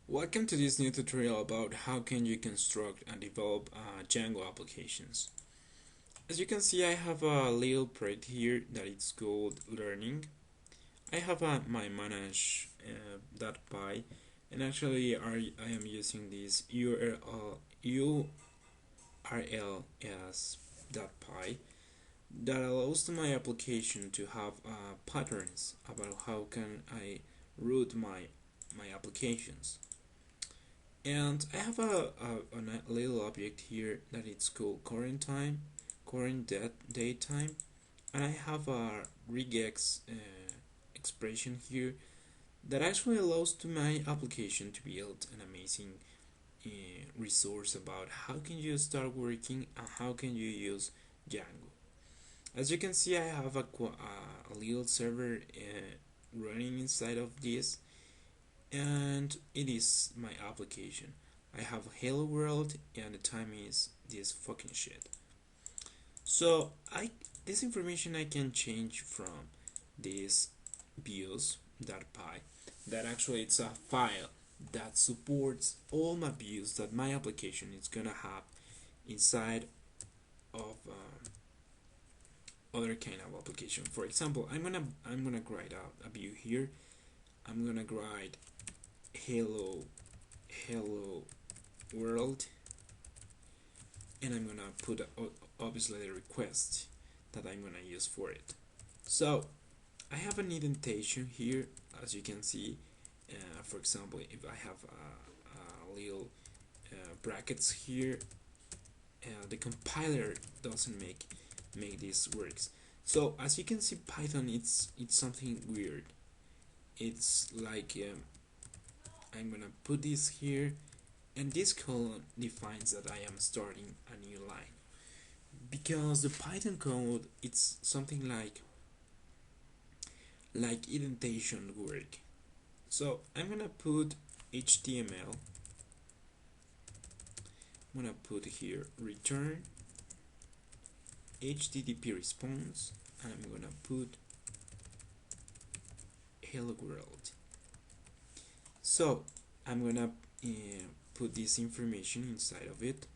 Welcome to this new tutorial about how can you construct and develop Django applications. As you can see, I have a little project here that is called learning. I have my manage.py and actually I am using this URL as .py that allows to my application to have patterns about how can I route my applications. And I have a little object here that it's called current time, current date time, and I have a regex expression here that actually allows to my application to build an amazing resource about how can you start working and how can you use Django. As you can see, I have a little server running inside of this, and it is my application. I have hello world and the time is this fucking shit. So this information I can change from this views.py that actually it's a file that supports all my views that my application is gonna have inside of other kind of application. For example, I'm gonna write out a view here. I'm gonna write hello world, and I'm gonna put obviously the request that I'm gonna use for it. So I have an indentation here, as you can see. For example, if I have a little brackets here, the compiler doesn't make this works. So as you can see, Python it's something weird. It's like I'm gonna put this here, and this colon defines that I am starting a new line, because the Python code it's something like indentation work. So I'm gonna put HTML. I'm gonna put here return HTTP response, and I'm gonna put hello world. So I'm gonna put this information inside of it,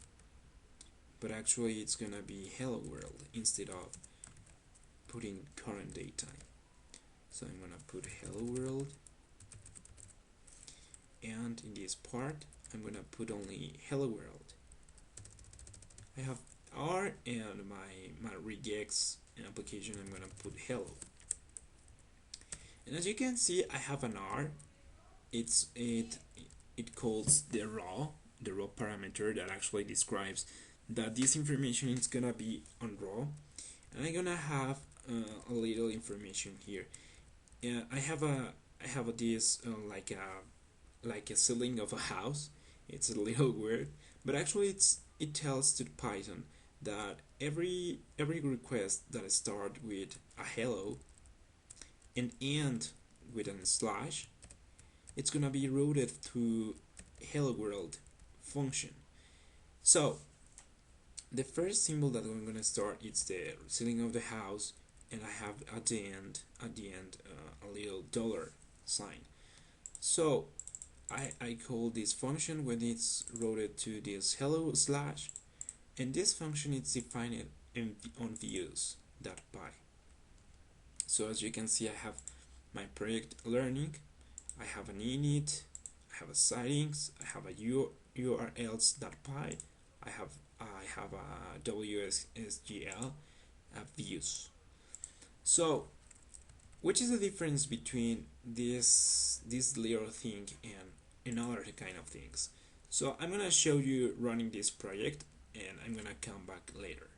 but actually it's gonna be hello world instead of putting current daytime. So I'm gonna put hello world, and in this part I'm gonna put only hello world. I have R, and my regex application I'm gonna put hello. And as you can see, I have an R. It calls the raw parameter that actually describes that this information is gonna be on raw, and I'm gonna have a little information here. I have this like a ceiling of a house. It's a little weird, but actually it tells to Python that every request that start with a hello and end with a slash, it's gonna be routed to hello world function. So the first symbol that I'm gonna start is the ceiling of the house, and I have at the end a little dollar sign. So I call this function when it's routed to this hello slash, and this function is defined on views.py. So as you can see, I have my project learning, I have an init, I have a settings, I have a urls.py, I have a WSGL, views. So which is the difference between this little thing and other kind of things? So I'm gonna show you running this project, and I'm gonna come back later.